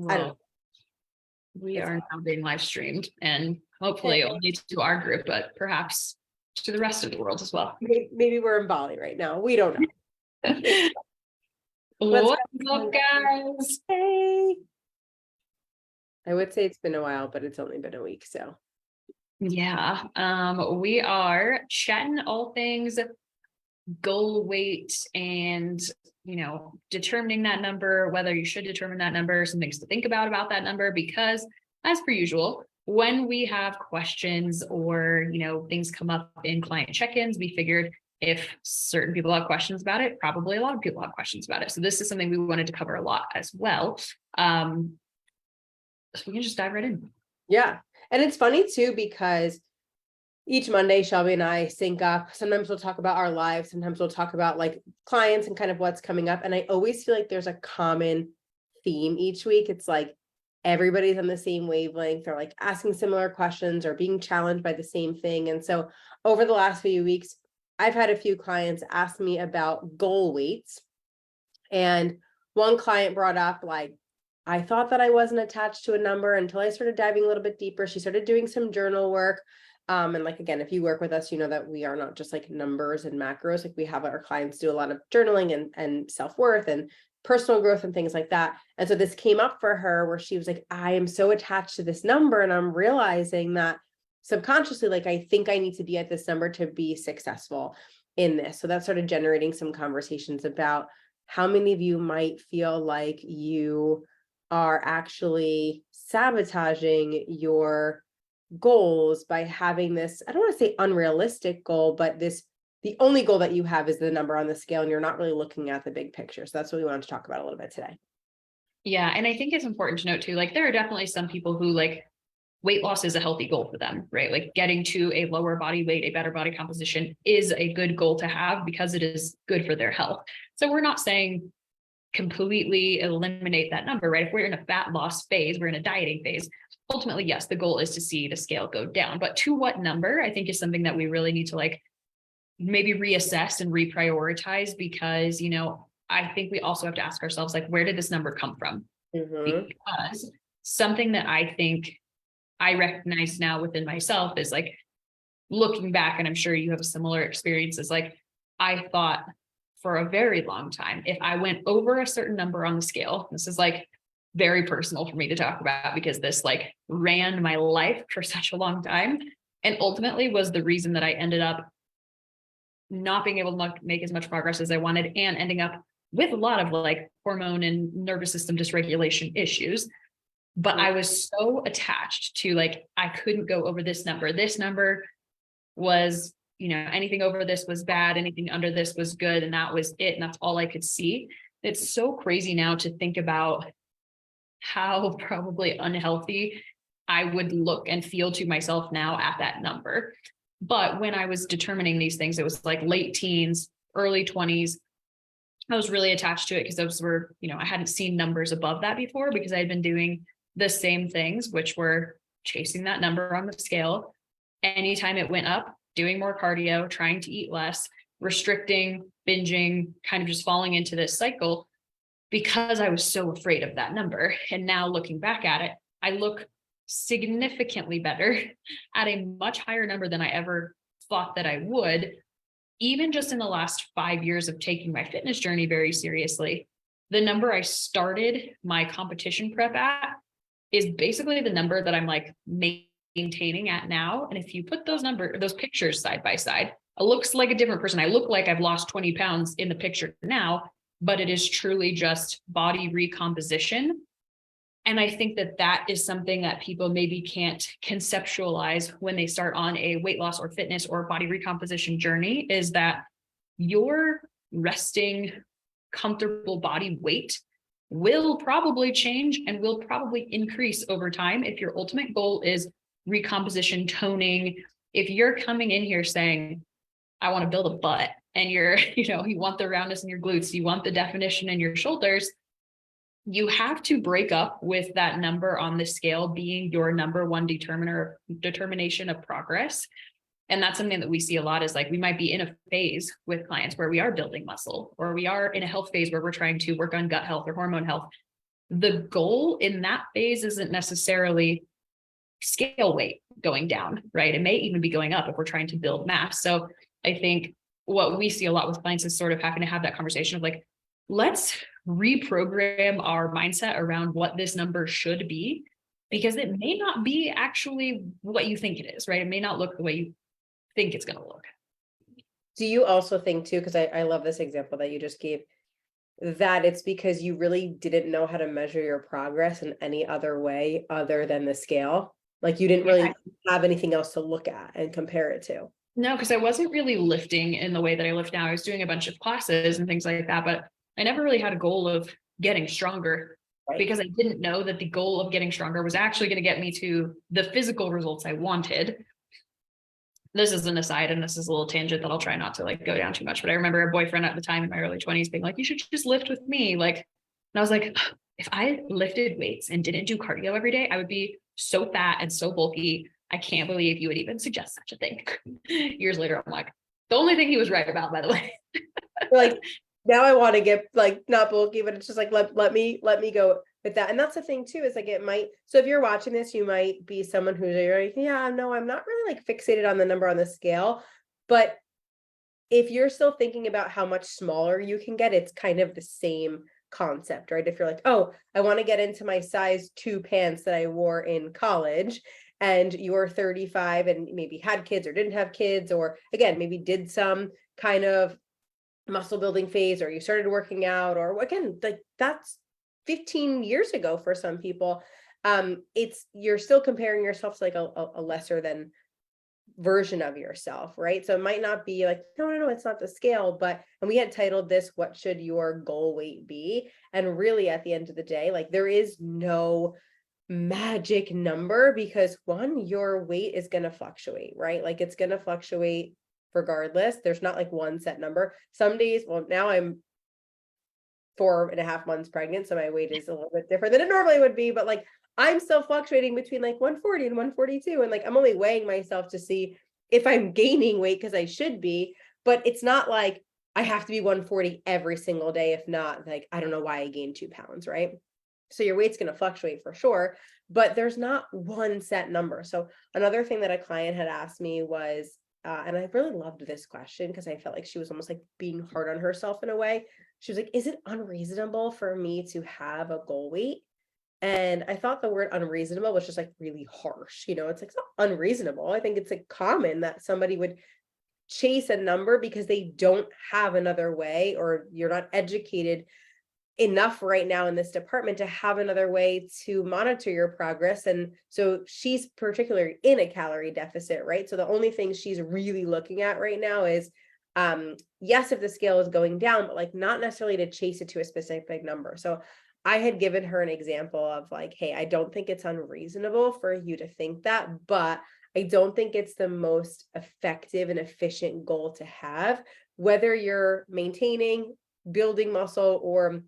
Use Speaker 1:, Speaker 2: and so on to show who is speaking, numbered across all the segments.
Speaker 1: I don't
Speaker 2: Well,
Speaker 1: know.
Speaker 2: we
Speaker 1: It's
Speaker 2: are now being live streamed and hopefully only to our group, but perhaps to the rest of the world as well.
Speaker 1: maybe we're in Bali right now. We don't know. Let's
Speaker 2: What's up, guys?
Speaker 1: Hey. I would say it's been a while, but it's only been a week. So
Speaker 2: Yeah, we are chatting all things goal weight and, determining that number, whether you should determine that number, some things to think about that number, because as per usual, when we have questions or, things come up in client check-ins, we figured if certain people have questions about it, probably a lot of people have questions about it. So this is something we wanted to cover a lot as well. So we can just dive right in.
Speaker 1: yeah. And it's funny too, because each Monday, Shelby and I sync up. Sometimes we'll talk about our lives. Sometimes we'll talk about like clients and kind of what's coming up. And I always feel like there's a common theme each week. It's like everybody's on the same wavelength. They're like asking similar questions or being challenged by the same thing. And so over the last few weeks, I've had a few clients ask me about goal weights. And one client brought up like, I thought that I wasn't attached to a number until I started diving a little bit deeper. She started doing some journal work. And like, again, if you work with us, you know that we are not just like numbers and macros. Like we have our clients do a lot of journaling and self-worth and personal growth and things like that. And so this came up for her where she was like, I am so attached to this number. And I'm realizing that subconsciously, like, I think I need to be at this number to be successful in this. So that started generating some conversations about how many of you might feel like you are actually sabotaging your goals by having this, I don't want to say unrealistic goal, but the only goal that you have is the number on the scale and you're not really looking at the big picture. So that's what we wanted to talk about a little bit today.
Speaker 2: Yeah. And I think it's important to note too, like there are definitely some people who like weight loss is a healthy goal for them, right? Like getting to a lower body weight, a better body composition is a good goal to have because it is good for their health. So we're not saying completely eliminate that number, right? If we're in a fat loss phase, we're in a dieting phase. Ultimately, yes, the goal is to see the scale go down, but to what number, I think is something that we really need to like maybe reassess and reprioritize because, I think we also have to ask ourselves, like, where did this number come from? Because something that I think I recognize now within myself is like looking back, and I'm sure you have a similar experience, is like, I thought for a very long time, if I went over a certain number on the scale, this is like very personal for me to talk about because this like ran my life for such a long time and ultimately was the reason that I ended up not being able to make as much progress as I wanted and ending up with a lot of like hormone and nervous system dysregulation issues. But I was so attached to like, I couldn't go over this number. This number was, anything over this was bad, anything under this was good. And that was it. And that's all I could see. It's so crazy now to think about how probably unhealthy I would look and feel to myself now at that number. But when I was determining these things, it was like late teens, early 20s. I was really attached to it because those were, I hadn't seen numbers above that before because I had been doing the same things, which were chasing that number on the scale. Anytime it went up, doing more cardio, trying to eat less, restricting, binging, kind of just falling into this cycle because I was so afraid of that number. And now looking back at it, I look significantly better at a much higher number than I ever thought that I would. Even just in the last 5 years of taking my fitness journey very seriously, the number I started my competition prep at is basically the number that I'm like maintaining at now. And if you put those pictures side by side, it looks like a different person. I look like I've lost 20 pounds in the picture now, but it is truly just body recomposition. And I think that that is something that people maybe can't conceptualize when they start on a weight loss or fitness or body recomposition journey, is that your resting, comfortable body weight will probably change and will probably increase over time if your ultimate goal is recomposition, toning. If you're coming in here saying, I want to build a butt, and you're, you want the roundness in your glutes, you want the definition in your shoulders, you have to break up with that number on the scale being your number one determination of progress. And that's something that we see a lot, is like, we might be in a phase with clients where we are building muscle, or we are in a health phase where we're trying to work on gut health or hormone health. the goal in that phase isn't necessarily scale weight going down, right? It may even be going up if we're trying to build mass. So I think what we see a lot with clients is sort of having to have that conversation of like, let's reprogram our mindset around what this number should be, because it may not be actually what you think it is, right? It may not look the way you think it's going to look.
Speaker 1: Do you also think too, because I love this example that you just gave, that it's because you really didn't know how to measure your progress in any other way other than the scale? Like you didn't really have anything else to look at and compare it to?
Speaker 2: No, because I wasn't really lifting in the way that I lift now. I was doing a bunch of classes and things like that, but I never really had a goal of getting stronger,
Speaker 1: Right.
Speaker 2: because I didn't know that the goal of getting stronger was actually going to get me to the physical results I wanted. This is an aside, and this is a little tangent that I'll try not to like go down too much. But I remember a boyfriend at the time in my early 20s being like, you should just lift with me. Like, and I was like, if I lifted weights and didn't do cardio every day, I would be so fat and so bulky. I can't believe you would even suggest such a thing. Years later, I'm like, the only thing he was right about, by the way.
Speaker 1: Like now I want to get like not bulky, but it's just like let me go with that. And that's the thing too, is like it might, so if you're watching this, you might be someone who's like, yeah, no, I'm not really like fixated on the number on the scale. But if you're still thinking about how much smaller you can get, it's kind of the same concept, right? If you're like, oh, I want to get into my size 2 pants that I wore in college, and you're 35 and maybe had kids or didn't have kids, or again, maybe did some kind of muscle building phase, or you started working out, or again, like that's 15 years ago for some people. It's, you're still comparing yourself to like a lesser than version of yourself, right? So it might not be like, no, it's not the scale, but, and we had titled this, what should your goal weight be? And really at the end of the day, like there is no magic number, because one, your weight is going to fluctuate, right? Like it's going to fluctuate regardless. There's not like one set number. Some days, well, now I'm 4.5 months pregnant, so my weight is a little bit different than it normally would be, but like I'm still fluctuating between like 140 and 142, and like I'm only weighing myself to see if I'm gaining weight, because I should be, but it's not like I have to be 140 every single day. If not, like I don't know why I gained 2 pounds, right? So your weight's going to fluctuate for sure, but there's not one set number. So another thing that a client had asked me was, and I really loved this question because I felt like she was almost like being hard on herself in a way. She was like, is it unreasonable for me to have a goal weight? And I thought the word unreasonable was just like really harsh. You know, it's like, it's not unreasonable. I think it's like common that somebody would chase a number because they don't have another way, or you're not educated enough right now in this department to have another way to monitor your progress. And so she's particularly in a calorie deficit, right? So the only thing she's really looking at right now is, yes, if the scale is going down, but like not necessarily to chase it to a specific number. So I had given her an example of like, hey, I don't think it's unreasonable for you to think that, but I don't think it's the most effective and efficient goal to have, whether you're maintaining, building muscle, or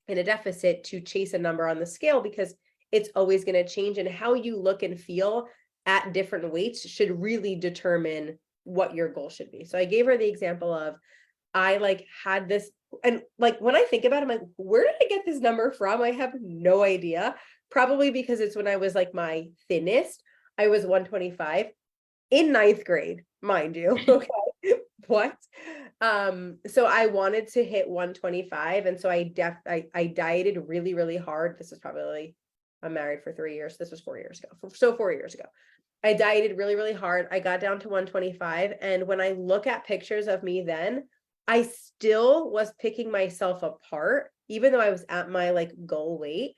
Speaker 1: in a deficit, to chase a number on the scale, because it's always going to change, and how you look and feel at different weights should really determine what your goal should be. So I gave her the example of, I like had this, and like when I think about it, I'm like, where did I get this number from? I have no idea. Probably because it's when I was like my thinnest. I was 125 in 9th grade, mind you. Okay. What? So I wanted to hit 125. And so I dieted really, really hard. This is probably, I'm married for 3 years. This was 4 years ago. So 4 years ago, I dieted really, really hard. I got down to 125. And when I look at pictures of me then, I still was picking myself apart, even though I was at my like goal weight.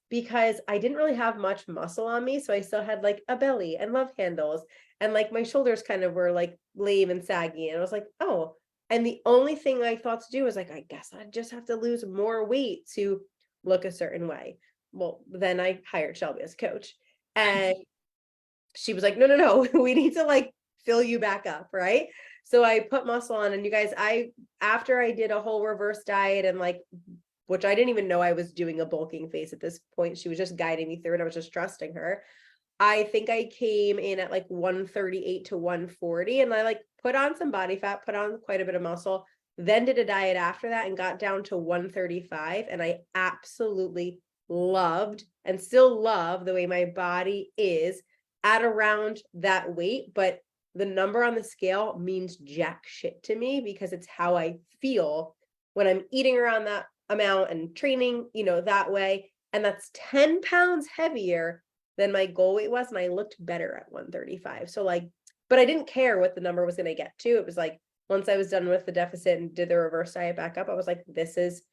Speaker 1: Because I didn't really have much muscle on me. So I still had like a belly and love handles, and like my shoulders kind of were like lame and saggy. And I was like, oh, and the only thing I thought to do was like, I guess I just have to lose more weight to look a certain way. Well, then I hired Shelby as coach, and she was like, no, we need to like fill you back up, right? So I put muscle on, and you guys, after I did a whole reverse diet and like, which I didn't even know I was doing a bulking phase at this point. She was just guiding me through it. I was just trusting her. I think I came in at like 138 to 140, and I like put on some body fat, put on quite a bit of muscle, then did a diet after that and got down to 135. And I absolutely loved and still love the way my body is at around that weight. But the number on the scale means jack shit to me because it's how I feel when I'm eating around that amount and training, that way. And that's 10 pounds heavier than my goal weight was. And I looked better at 135. So like, but I didn't care what the number was going to get to. It was like, once I was done with the deficit and did the reverse diet back up, I was like, this is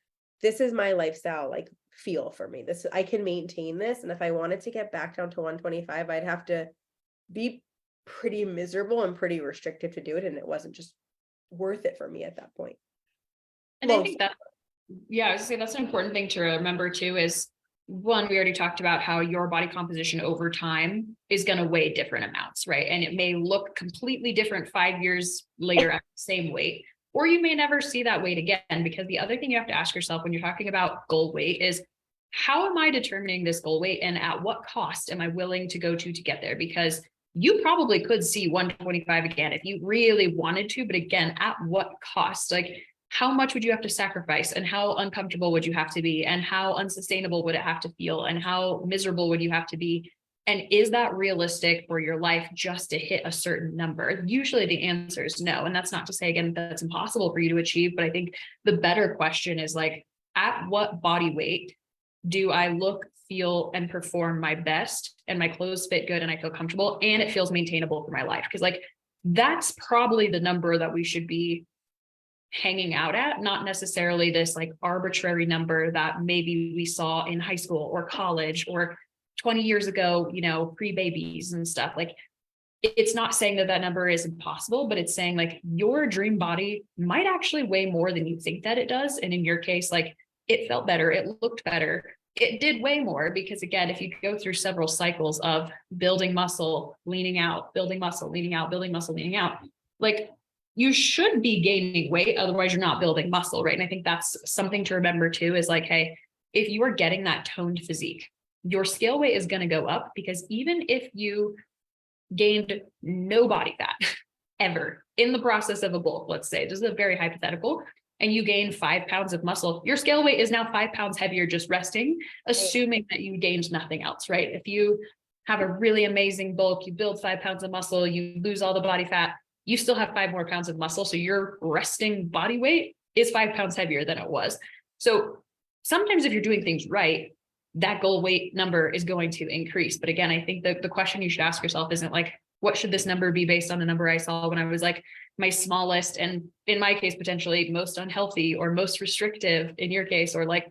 Speaker 1: my lifestyle, like feel for me. I can maintain this. And if I wanted to get back down to 125, I'd have to be pretty miserable and pretty restrictive to do it. And it wasn't just worth it for me at that point.
Speaker 2: And I think that, yeah, I was gonna say that's an important thing to remember too, is one, we already talked about how your body composition over time is going to weigh different amounts, right? And it may look completely different 5 years later at the same weight, or you may never see that weight again. Because the other thing you have to ask yourself when you're talking about goal weight is, how am I determining this goal weight and at what cost am I willing to go to get there? Because you probably could see 125 again if you really wanted to, but again, at what cost? Like, how much would you have to sacrifice, and how uncomfortable would you have to be, and how unsustainable would it have to feel, and how miserable would you have to be? And is that realistic for your life just to hit a certain number? Usually the answer is no. And that's not to say, again, that's impossible for you to achieve. But I think the better question is like, at what body weight do I look, feel, and perform my best, and my clothes fit good and I feel comfortable and it feels maintainable for my life? Because like, that's probably the number that we should be hanging out at, not necessarily this like arbitrary number that maybe we saw in high school or college or 20 years ago, pre-babies and stuff. Like, it's not saying that number is impossible, but it's saying like your dream body might actually weigh more than you think that it does. And in your case, like, it felt better, it looked better, it did way more. Because again, if you go through several cycles of building muscle, leaning out, building muscle, leaning out, building muscle, leaning out, like, you should be gaining weight, otherwise you're not building muscle, right? And I think that's something to remember too, is like, hey, if you are getting that toned physique, your scale weight is going to go up. Because even if you gained no body fat ever in the process of a bulk, let's say, this is a very hypothetical, and you gain 5 pounds of muscle, your scale weight is now 5 pounds heavier just resting, assuming that you gained nothing else, right? If you have a really amazing bulk, you build 5 pounds of muscle, you lose all the body fat, you still have 5 more pounds of muscle. So your resting body weight is 5 pounds heavier than it was. So sometimes if you're doing things right, that goal weight number is going to increase. But again, I think that the question you should ask yourself isn't like, what should this number be based on the number I saw when I was like my smallest, and in my case, potentially most unhealthy or most restrictive in your case, or like,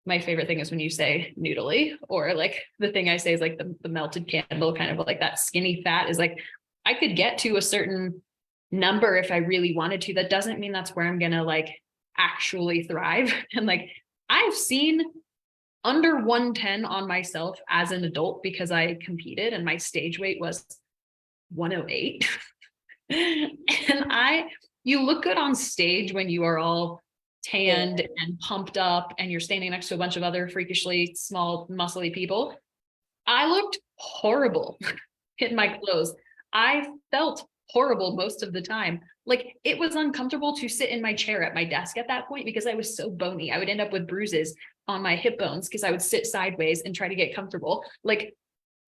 Speaker 2: my favorite thing is when you say noodly, or like the thing I say is like the melted candle, kind of like that skinny fat is like, I could get to a certain number if I really wanted to. That doesn't mean that's where I'm gonna like actually thrive. And like, I've seen under 110 on myself as an adult because I competed and my stage weight was 108. And you look good on stage when you are all tanned and pumped up and you're standing next to a bunch of other freakishly small, muscly people. I looked horrible in my clothes. I felt horrible most of the time. Like, it was uncomfortable to sit in my chair at my desk at that point because I was so bony. I would end up with bruises on my hip bones because I would sit sideways and try to get comfortable. Like,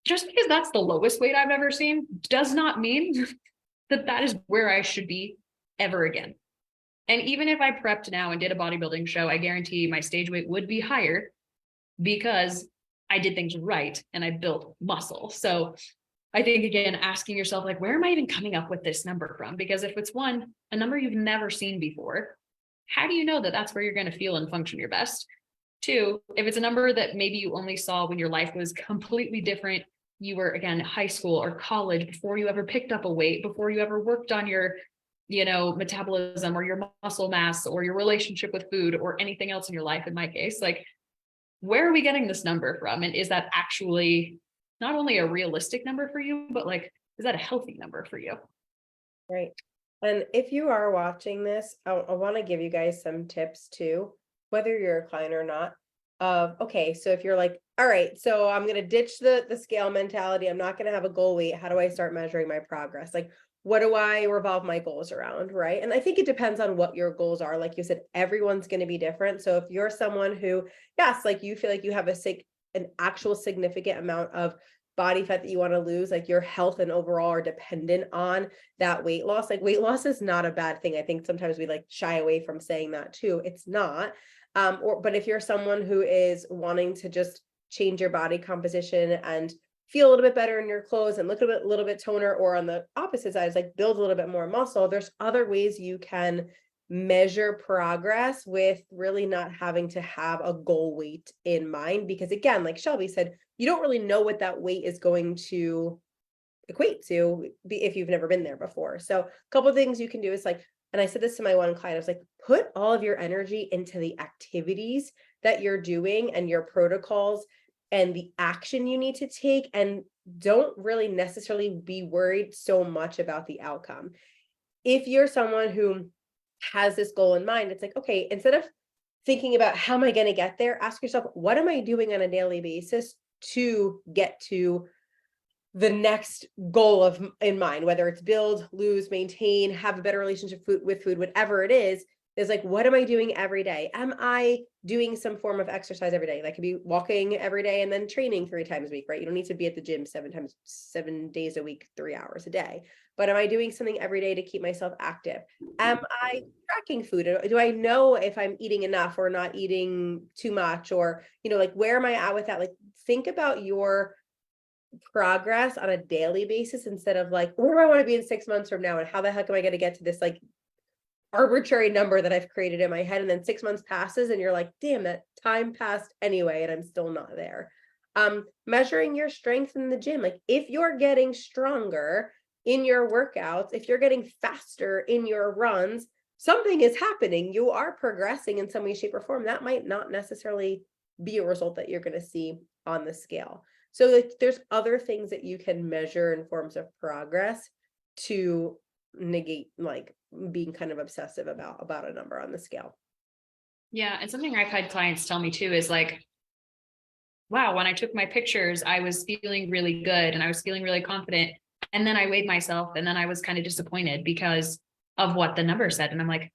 Speaker 2: just because that's the lowest weight I've ever seen does not mean that is where I should be ever again. And even if I prepped now and did a bodybuilding show, I guarantee my stage weight would be higher because I did things right and I built muscle. So I think, again, asking yourself, like, where am I even coming up with this number from? Because if it's a number you've never seen before, how do you know that that's where you're going to feel and function your best? 2, if it's a number that maybe you only saw when your life was completely different, you were, again, high school or college, before you ever picked up a weight, before you ever worked on your, metabolism or your muscle mass or your relationship with food or anything else in your life, in my case, like, where are we getting this number from? And is that actually not only a realistic number for you, but like, is that a healthy number for you?
Speaker 1: Right. And if you are watching this, I want to give you guys some tips too, whether you're a client or not. Okay, so if you're like, all right, so I'm going to ditch the scale mentality, I'm not going to have a goal weight. How do I start measuring my progress? Like, what do I revolve my goals around, right? And I think it depends on what your goals are. Like you said, everyone's going to be different. So if you're someone who, yes, like you feel like you have an actual significant amount of body fat that you want to lose, like your health and overall are dependent on that weight loss. Like weight loss is not a bad thing. I think sometimes we like shy away from saying that too. It's not. But if you're someone who is wanting to just change your body composition and feel a little bit better in your clothes and look a little bit toner, or on the opposite side is like build a little bit more muscle, there's other ways you can measure progress with really not having to have a goal weight in mind. Because again, like Shelby said, you don't really know what that weight is going to equate to if you've never been there before. So a couple of things you can do is like, and I said this to my one client, I was like, put all of your energy into the activities that you're doing and your protocols and the action you need to take, and don't really necessarily be worried so much about the outcome. If you're someone who has this goal in mind, it's like, okay, instead of thinking about how am I going to get there, ask yourself, what am I doing on a daily basis to get to the next goal in mind, whether it's build, lose, maintain, have a better relationship with food, whatever it is like, what am I doing every day? Am I doing some form of exercise every day? That could be walking every day and then training 3 times a week, right? You don't need to be at the gym 7 days a week, 3 hours a day. But am I doing something every day to keep myself active? Am I tracking food? Do I know if I'm eating enough or not eating too much? Or, like, where am I at with that? Like, think about your progress on a daily basis instead of like, where do I want to be in 6 months from now? And how the heck am I going to get to this like arbitrary number that I've created in my head? And then 6 months passes and you're like, damn, that time passed anyway, and I'm still not there. Measuring your strength in the gym. Like if you're getting stronger in your workouts, if you're getting faster in your runs, something is happening. You are progressing in some way, shape, or form. That might not necessarily be a result that you're going to see on the scale. So like, there's other things that you can measure in forms of progress to negate like being kind of obsessive about a number on the scale.
Speaker 2: Yeah. And something I've had clients tell me too is like, wow, when I took my pictures, I was feeling really good and I was feeling really confident. And then I weighed myself and then I was kind of disappointed because of what the number said. And I'm like,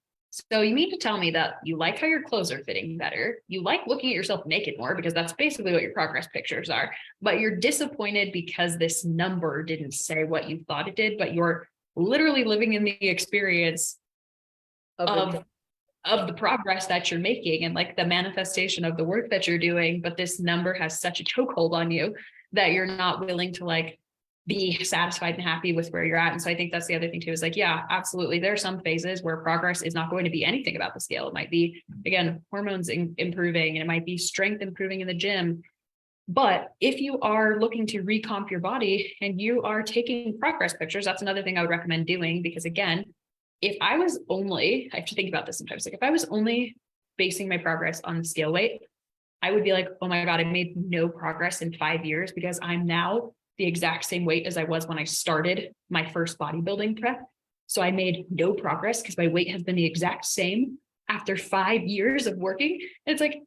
Speaker 2: so you mean to tell me that you like how your clothes are fitting better, you like looking at yourself naked more, because that's basically what your progress pictures are, but you're disappointed because this number didn't say what you thought it did, but you're literally living in the experience of the progress that you're making and like the manifestation of the work that you're doing. But this number has such a chokehold on you that you're not willing to like be satisfied and happy with where you're at. And so I think that's the other thing too, is like, yeah, absolutely. There are some phases where progress is not going to be anything about the scale. It might be, again, hormones improving, and it might be strength improving in the gym. But if you are looking to recomp your body and you are taking progress pictures, that's another thing I would recommend doing. Because again, if I was only, I have to think about this sometimes, like if I was only basing my progress on the scale weight, I would be like, oh my God, I made no progress in 5 years because I'm now the exact same weight as I was when I started my first bodybuilding prep. So I made no progress because my weight has been the exact same after 5 years of working. And it's like,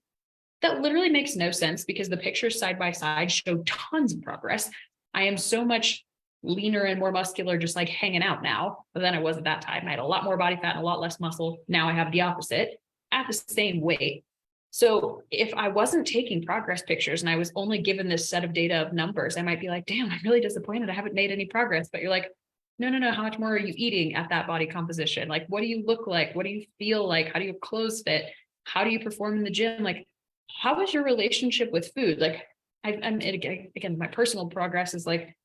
Speaker 2: that literally makes no sense, because the pictures side by side show tons of progress. I am so much leaner and more muscular, just like hanging out now than I was at that time. I had a lot more body fat and a lot less muscle. Now I have the opposite at the same weight. So if I wasn't taking progress pictures and I was only given this set of data of numbers, I might be like, damn, I'm really disappointed. I haven't made any progress. But you're like, no. How much more are you eating at that body composition? Like, what do you look like? What do you feel like? How do your clothes fit? How do you perform in the gym? Like, how is your relationship with food? Like, I'm again, my personal progress is like,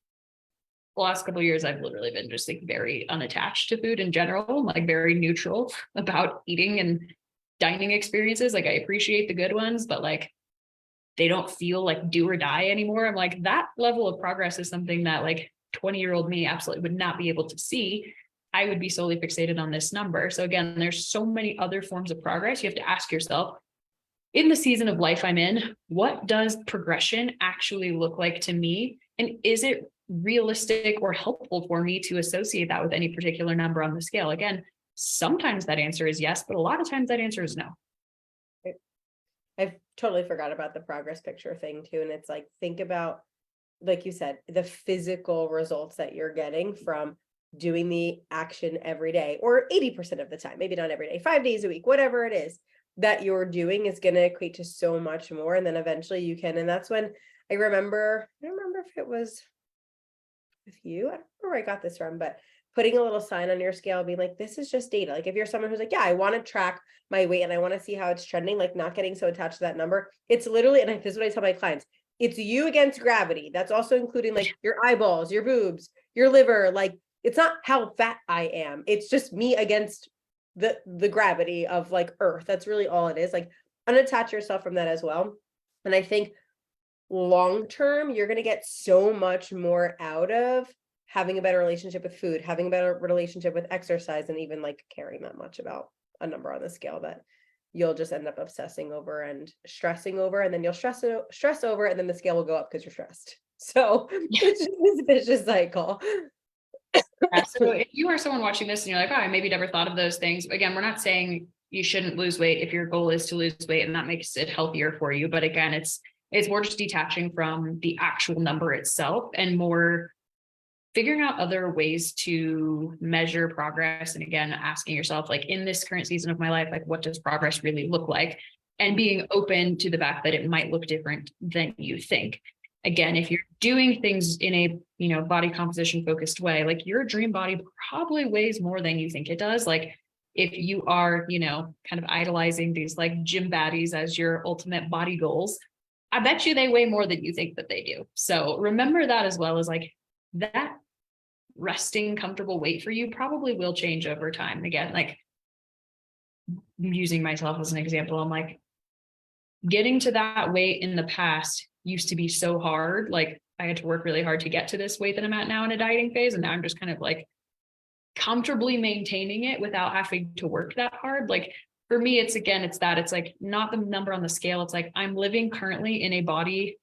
Speaker 2: the last couple of years, I've literally been just like very unattached to food in general, like very neutral about eating and dining experiences. Like I appreciate the good ones, but like they don't feel like do or die anymore. I'm like, that level of progress is something that like 20-year-old me absolutely would not be able to see. I would be solely fixated on this number. So again, there's so many other forms of progress. You have to ask yourself, in the season of life I'm in, what does progression actually look like to me? And is it realistic or helpful for me to associate that with any particular number on the scale? Again, sometimes that answer is yes, but a lot of times that answer is no.
Speaker 1: I've totally forgot about the progress picture thing too. And it's like, think about, like you said, the physical results that you're getting from doing the action every day, or 80% of the time, maybe not every day, 5 days a week, whatever it is that you're doing is going to equate to so much more. And then eventually you can, and that's when I don't remember if it was with you. I don't know where I got this from, but putting a little sign on your scale, being like, this is just data. Like if you're someone who's like, yeah, I want to track my weight and I want to see how it's trending, like not getting so attached to that number. It's literally, and this is what I tell my clients, it's you against gravity. That's also including like your eyeballs, your boobs, your liver. Like it's not how fat I am. It's just me against the gravity of like Earth. That's really all it is. Like unattach yourself from that as well. And I think long term, you're going to get so much more out of having a better relationship with food, having a better relationship with exercise, and even like caring that much about a number on the scale that you'll just end up obsessing over and stressing over, and then you'll stress over, and then the scale will go up because you're stressed. So it's just this vicious cycle.
Speaker 2: Yeah, so if you are someone watching this and you're like, oh, I maybe never thought of those things. Again, we're not saying you shouldn't lose weight if your goal is to lose weight and that makes it healthier for you. But again, it's more just detaching from the actual number itself and more figuring out other ways to measure progress. And again, asking yourself, like, in this current season of my life, like, what does progress really look like? And being open to the fact that it might look different than you think. Again, if you're doing things in a, body composition focused way, like your dream body probably weighs more than you think it does. Like if you are, kind of idolizing these like gym baddies as your ultimate body goals, I bet you they weigh more than you think that they do. So remember that, as well as like that resting comfortable weight for you probably will change over time. Again, like using myself as an example, I'm like, getting to that weight in the past used to be so hard. Like I had to work really hard to get to this weight that I'm at now in a dieting phase. And now I'm just kind of like comfortably maintaining it without having to work that hard. Like for me, it's like not the number on the scale. It's like I'm living currently in a body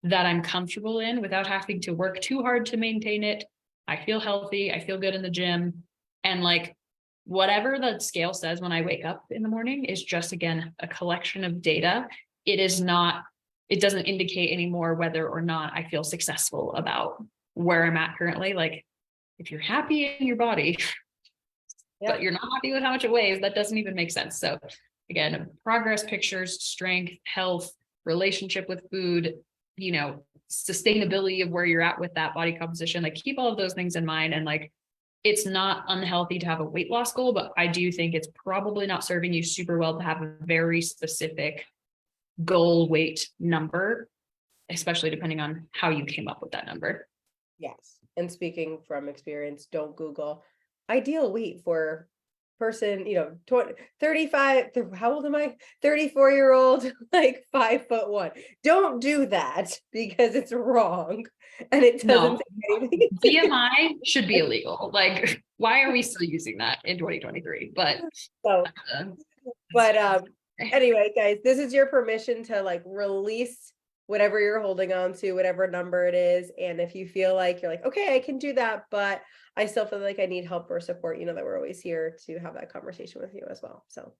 Speaker 2: that I'm comfortable in without having to work too hard to maintain it. I feel healthy. I feel good in the gym. And like whatever the scale says when I wake up in the morning is just, again, a collection of data. It doesn't indicate anymore whether or not I feel successful about where I'm at currently. Like if you're happy in your body, but you're not happy with how much it weighs, that doesn't even make sense. So again, progress pictures, strength, health, relationship with food, sustainability of where you're at with that body composition, like keep all of those things in mind. And like, it's not unhealthy to have a weight loss goal, but I do think it's probably not serving you super well to have a very specific goal weight number, especially depending on how you came up with that number.
Speaker 1: Yes. And speaking from experience, don't Google ideal weight for person, 35, how old am I? 34-year-old, like 5'1". Don't do that because it's wrong. And it doesn't say anything.
Speaker 2: BMI should be illegal. Like, why are we still using that in 2023? But
Speaker 1: anyway, guys, this is your permission to like release whatever you're holding on to, whatever number it is. And if you feel like you're like, okay, I can do that, but I still feel like I need help or support, that we're always here to have that conversation with you as well. So.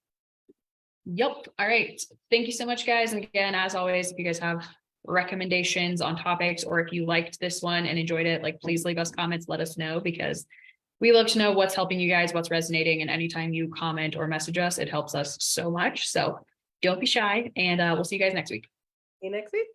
Speaker 2: Yep. All right. Thank you so much, guys. And again, as always, if you guys have recommendations on topics, or if you liked this one and enjoyed it, like please leave us comments, let us know, because we love to know what's helping you guys, what's resonating. And anytime you comment or message us, it helps us so much. So don't be shy, and we'll see you guys next week.
Speaker 1: See you next week.